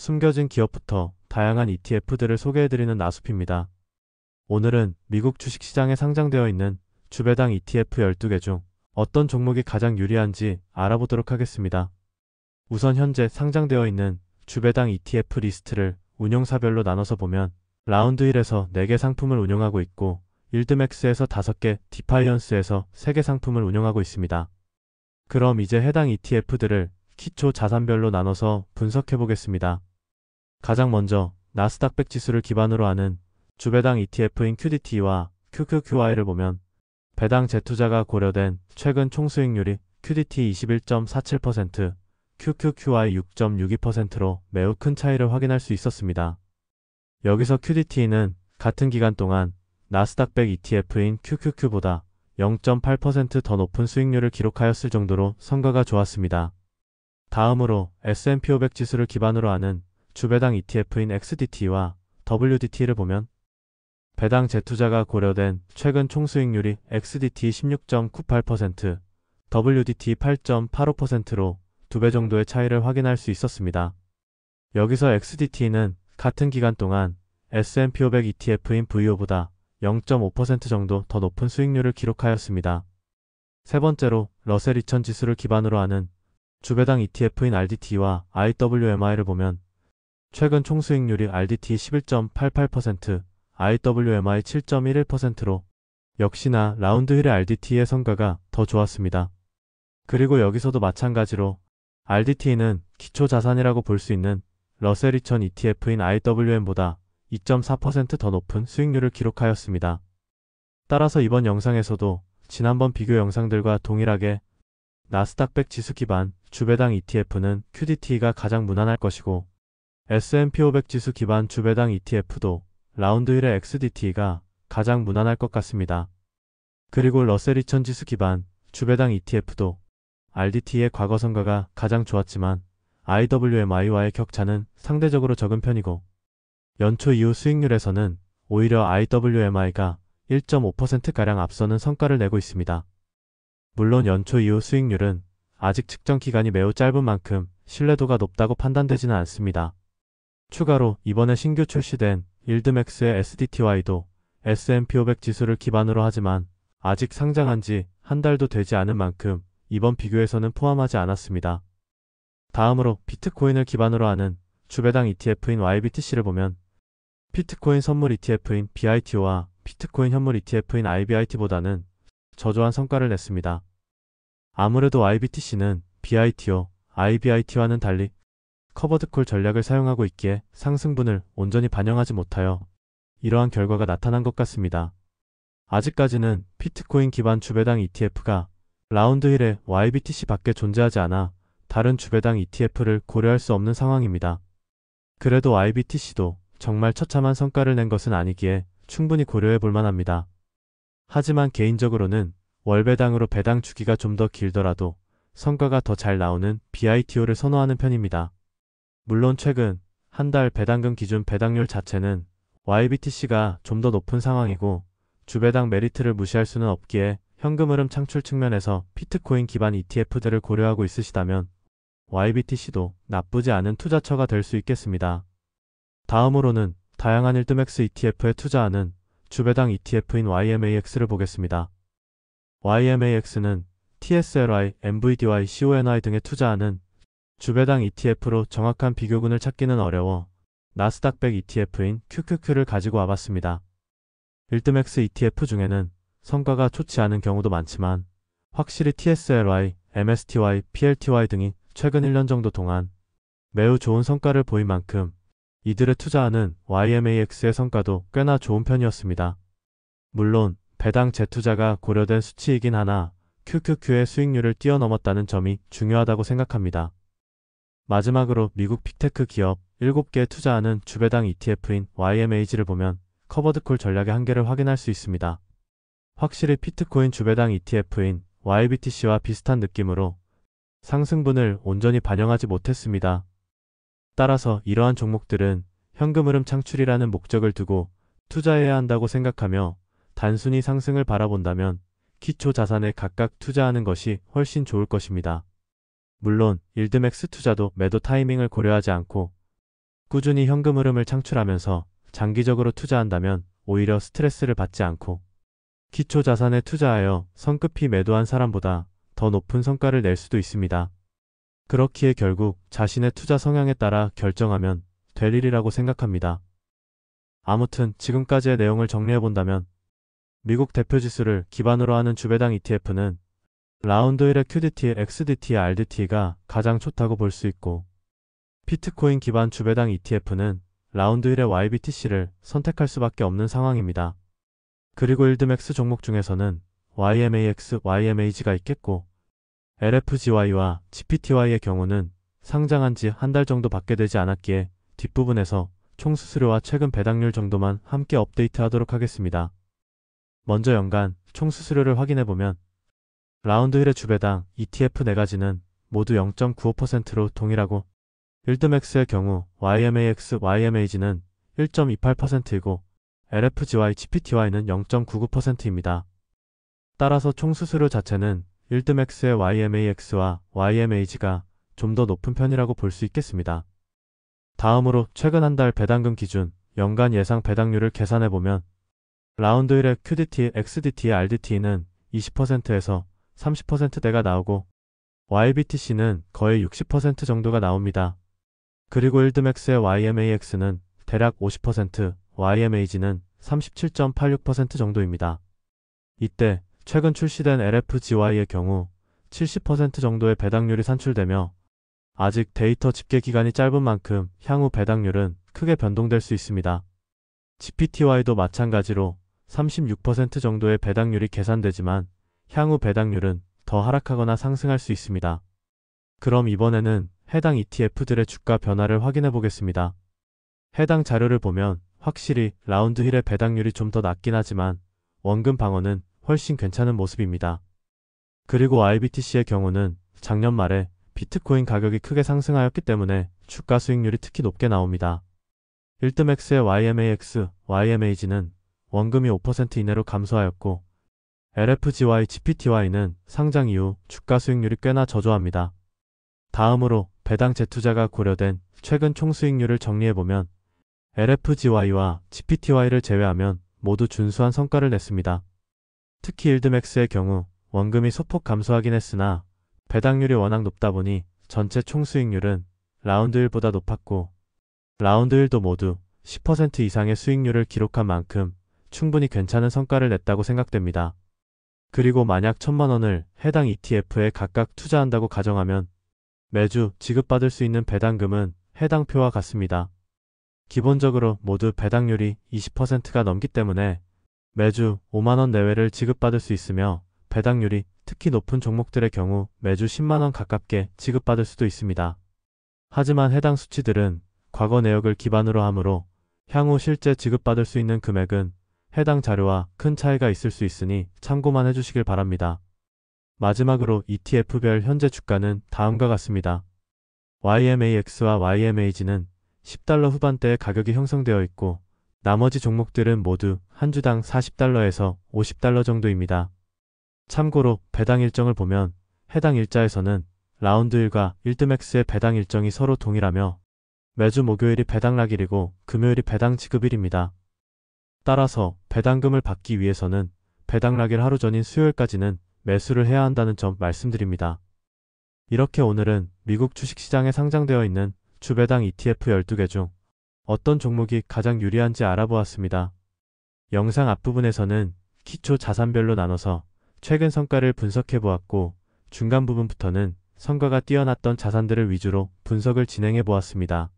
숨겨진 기업부터 다양한 ETF들을 소개해드리는 나숲입니다. 오늘은 미국 주식시장에 상장되어 있는 주배당 ETF 12개 중 어떤 종목이 가장 유리한지 알아보도록 하겠습니다. 우선 현재 상장되어 있는 주배당 ETF 리스트를 운용사별로 나눠서 보면 라운드 1에서 4개 상품을 운용하고 있고 일드맥스에서 5개, 디파이언스에서 3개 상품을 운용하고 있습니다. 그럼 이제 해당 ETF들을 기초 자산별로 나눠서 분석해 보겠습니다. 가장 먼저 나스닥 100 지수를 기반으로 하는 주배당 ETF인 QDT와 QQQI를 보면 배당 재투자가 고려된 최근 총수익률이 QDT 21.47%, QQQI 6.62%로 매우 큰 차이를 확인할 수 있었습니다. 여기서 QDT는 같은 기간 동안 나스닥 100 ETF인 QQQ보다 0.8% 더 높은 수익률을 기록하였을 정도로 성과가 좋았습니다. 다음으로 S&P 500 지수를 기반으로 하는 주배당 ETF인 XDT와 WDT를 보면 배당 재투자가 고려된 최근 총수익률이 XDT 16.98%, WDT 8.85%로 2배 정도의 차이를 확인할 수 있었습니다. 여기서 XDT는 같은 기간 동안 S&P 500 ETF인 VO보다 0.5% 정도 더 높은 수익률을 기록하였습니다. 세 번째로 러셀 2000 지수를 기반으로 하는 주배당 ETF인 RDT와 IWMI를 보면 최근 총수익률이 RDT 11.88%, IWMI 7.11%로 역시나 라운드 1의 RDT의 성과가 더 좋았습니다. 그리고 여기서도 마찬가지로 RDT는 기초자산이라고 볼 수 있는 러셀 2000 ETF인 IWM보다 2.4% 더 높은 수익률을 기록하였습니다. 따라서 이번 영상에서도 지난번 비교 영상들과 동일하게 나스닥 100 지수 기반 주배당 ETF는 QDT가 가장 무난할 것이고 S&P 500 지수 기반 주배당 ETF도 라운드 1의 XDT가 가장 무난할 것 같습니다. 그리고 러셀 2000 지수 기반 주배당 ETF도 RDT의 과거 성과가 가장 좋았지만 IWMI와의 격차는 상대적으로 적은 편이고 연초 이후 수익률에서는 오히려 IWMI가 1.5%가량 앞서는 성과를 내고 있습니다. 물론 연초 이후 수익률은 아직 측정 기간이 매우 짧은 만큼 신뢰도가 높다고 판단되지는 않습니다. 추가로 이번에 신규 출시된 일드맥스의 SDTY도 S&P 500 지수를 기반으로 하지만 아직 상장한 지 한 달도 되지 않은 만큼 이번 비교에서는 포함하지 않았습니다. 다음으로 비트코인을 기반으로 하는 주배당 ETF인 YBTC를 보면 비트코인 선물 ETF인 BITO와 비트코인 현물 ETF인 IBIT보다는 저조한 성과를 냈습니다. 아무래도 YBTC는 BITO, IBIT와는 달리 커버드콜 전략을 사용하고 있기에 상승분을 온전히 반영하지 못하여 이러한 결과가 나타난 것 같습니다. 아직까지는 비트코인 기반 주배당 ETF가 라운드 1에 YBTC 밖에 존재하지 않아 다른 주배당 ETF를 고려할 수 없는 상황입니다. 그래도 YBTC도 정말 처참한 성과를 낸 것은 아니기에 충분히 고려해 볼 만합니다. 하지만 개인적으로는 월배당으로 배당 주기가 좀 더 길더라도 성과가 더 잘 나오는 BITO를 선호하는 편입니다. 물론 최근 한 달 배당금 기준 배당률 자체는 YBTC가 좀 더 높은 상황이고 주배당 메리트를 무시할 수는 없기에 현금 흐름 창출 측면에서 비트코인 기반 ETF들을 고려하고 있으시다면 YBTC도 나쁘지 않은 투자처가 될 수 있겠습니다. 다음으로는 다양한 일드맥스 ETF에 투자하는 주배당 ETF인 YMAX를 보겠습니다. YMAX는 TSLI, MVDY, CONI 등에 투자하는 주배당 ETF로 정확한 비교군을 찾기는 어려워 나스닥 100 ETF인 QQQ를 가지고 와봤습니다. 일드맥스 ETF 중에는 성과가 좋지 않은 경우도 많지만 확실히 TSLI, MSTY, PLTY 등이 최근 1년 정도 동안 매우 좋은 성과를 보인 만큼 이들에 투자하는 YMAX의 성과도 꽤나 좋은 편이었습니다. 물론 배당 재투자가 고려된 수치이긴 하나 QQQ의 수익률을 뛰어넘었다는 점이 중요하다고 생각합니다. 마지막으로 미국 빅테크 기업 7개에 투자하는 주배당 ETF인 YMAG를 보면 커버드콜 전략의 한계를 확인할 수 있습니다. 확실히 비트코인 주배당 ETF인 YBTC와 비슷한 느낌으로 상승분을 온전히 반영하지 못했습니다. 따라서 이러한 종목들은 현금 흐름 창출이라는 목적을 두고 투자해야 한다고 생각하며 단순히 상승을 바라본다면 기초 자산에 각각 투자하는 것이 훨씬 좋을 것입니다. 물론 일드맥스 투자도 매도 타이밍을 고려하지 않고 꾸준히 현금 흐름을 창출하면서 장기적으로 투자한다면 오히려 스트레스를 받지 않고 기초 자산에 투자하여 성급히 매도한 사람보다 더 높은 성과를 낼 수도 있습니다. 그렇기에 결국 자신의 투자 성향에 따라 결정하면 될 일이라고 생각합니다. 아무튼 지금까지의 내용을 정리해본다면 미국 대표 지수를 기반으로 하는 주배당 ETF는 라운드 1의 QDT, XDT, RDT가 가장 좋다고 볼 수 있고 비트코인 기반 주배당 ETF는 라운드 1의 YBTC를 선택할 수밖에 없는 상황입니다. 그리고 일드맥스 종목 중에서는 YMAX, YMAG가 있겠고 LFGY와 GPTY의 경우는 상장한 지 한 달 정도 밖에 되지 않았기에 뒷부분에서 총 수수료와 최근 배당률 정도만 함께 업데이트하도록 하겠습니다. 먼저 연간 총 수수료를 확인해보면 라운드 1의 주배당 ETF 4가지는 모두 0.95%로 동일하고 일드맥스의 경우 YMAX, YMAG는 1.28%이고 LFGY, GPTY는 0.99%입니다. 따라서 총 수수료 자체는 일드맥스의 YMAX와 YMAG가 좀 더 높은 편이라고 볼 수 있겠습니다. 다음으로 최근 한 달 배당금 기준 연간 예상 배당률을 계산해보면 라운드 1의 QDT, XDT, RDT는 20%에서 30%대가 나오고 YBTC는 거의 60% 정도가 나옵니다. 그리고 일드맥스의 YMAX는 대략 50%, YMAG는 37.86% 정도입니다. 이때 최근 출시된 LFGY의 경우 70% 정도의 배당률이 산출되며 아직 데이터 집계 기간이 짧은 만큼 향후 배당률은 크게 변동될 수 있습니다. GPTY도 마찬가지로 36% 정도의 배당률이 계산되지만 향후 배당률은 더 하락하거나 상승할 수 있습니다. 그럼 이번에는 해당 ETF들의 주가 변화를 확인해 보겠습니다. 해당 자료를 보면 확실히 라운드 1의 배당률이 좀 더 낮긴 하지만 원금 방어는 훨씬 괜찮은 모습입니다. 그리고 YBTC의 경우는 작년 말에 비트코인 가격이 크게 상승하였기 때문에 주가 수익률이 특히 높게 나옵니다. 일드맥스의 YMAX, YMAG는 원금이 5% 이내로 감소하였고 LFGY, GPTY는 상장 이후 주가 수익률이 꽤나 저조합니다. 다음으로 배당 재투자가 고려된 최근 총 수익률을 정리해보면 LFGY와 GPTY를 제외하면 모두 준수한 성과를 냈습니다. 특히 일드맥스의 경우 원금이 소폭 감소하긴 했으나 배당률이 워낙 높다 보니 전체 총 수익률은 라운드 1보다 높았고 라운드 1도 모두 10% 이상의 수익률을 기록한 만큼 충분히 괜찮은 성과를 냈다고 생각됩니다. 그리고 만약 1000만 원을 해당 ETF에 각각 투자한다고 가정하면 매주 지급받을 수 있는 배당금은 해당 표와 같습니다. 기본적으로 모두 배당률이 20%가 넘기 때문에 매주 5만 원 내외를 지급받을 수 있으며 배당률이 특히 높은 종목들의 경우 매주 10만 원 가깝게 지급받을 수도 있습니다. 하지만 해당 수치들은 과거 내역을 기반으로 하므로 향후 실제 지급받을 수 있는 금액은 해당 자료와 큰 차이가 있을 수 있으니 참고만 해주시길 바랍니다. 마지막으로 ETF별 현재 주가는 다음과 같습니다. YMAX와 YMAG는 10달러 후반대에 가격이 형성되어 있고 나머지 종목들은 모두 한 주당 40달러에서 50달러 정도입니다. 참고로 배당 일정을 보면 해당 일자에서는 라운드 1과 일드맥스의 배당 일정이 서로 동일하며 매주 목요일이 배당락일이고 금요일이 배당 지급일입니다. 따라서 배당금을 받기 위해서는 배당락일 하루 전인 수요일까지는 매수를 해야 한다는 점 말씀드립니다. 이렇게 오늘은 미국 주식시장에 상장되어 있는 주배당 ETF 12개 중 어떤 종목이 가장 유리한지 알아보았습니다. 영상 앞부분에서는 기초 자산별로 나눠서 최근 성과를 분석해 보았고 중간 부분부터는 성과가 뛰어났던 자산들을 위주로 분석을 진행해 보았습니다.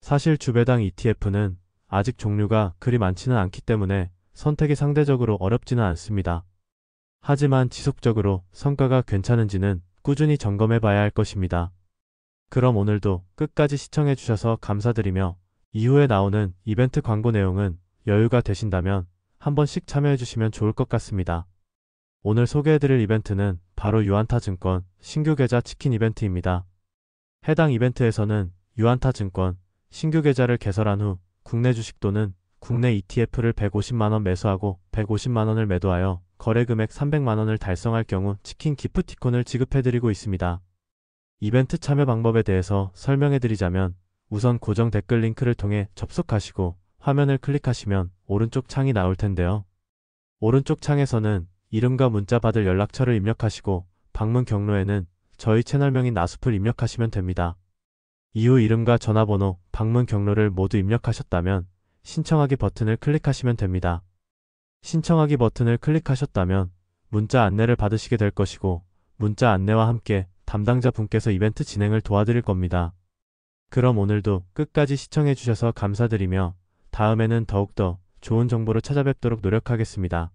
사실 주배당 ETF는 아직 종류가 그리 많지는 않기 때문에 선택이 상대적으로 어렵지는 않습니다. 하지만 지속적으로 성과가 괜찮은지는 꾸준히 점검해 봐야 할 것입니다. 그럼 오늘도 끝까지 시청해 주셔서 감사드리며 이후에 나오는 이벤트 광고 내용은 여유가 되신다면 한 번씩 참여해 주시면 좋을 것 같습니다. 오늘 소개해드릴 이벤트는 바로 유안타증권 신규 계좌 치킨 이벤트입니다. 해당 이벤트에서는 유안타증권 신규 계좌를 개설한 후 국내 주식 또는 국내 ETF를 150만원 매수하고 150만원을 매도하여 거래금액 300만원을 달성할 경우 치킨 기프티콘을 지급해드리고 있습니다. 이벤트 참여 방법에 대해서 설명해드리자면 우선 고정 댓글 링크를 통해 접속하시고 화면을 클릭하시면 오른쪽 창이 나올 텐데요. 오른쪽 창에서는 이름과 문자 받을 연락처를 입력하시고 방문 경로에는 저희 채널명인 나숲을 입력하시면 됩니다. 이후 이름과 전화번호, 방문 경로를 모두 입력하셨다면 신청하기 버튼을 클릭하시면 됩니다. 신청하기 버튼을 클릭하셨다면 문자 안내를 받으시게 될 것이고 문자 안내와 함께 담당자 분께서 이벤트 진행을 도와드릴 겁니다. 그럼 오늘도 끝까지 시청해 주셔서 감사드리며 다음에는 더욱더 좋은 정보로 찾아뵙도록 노력하겠습니다.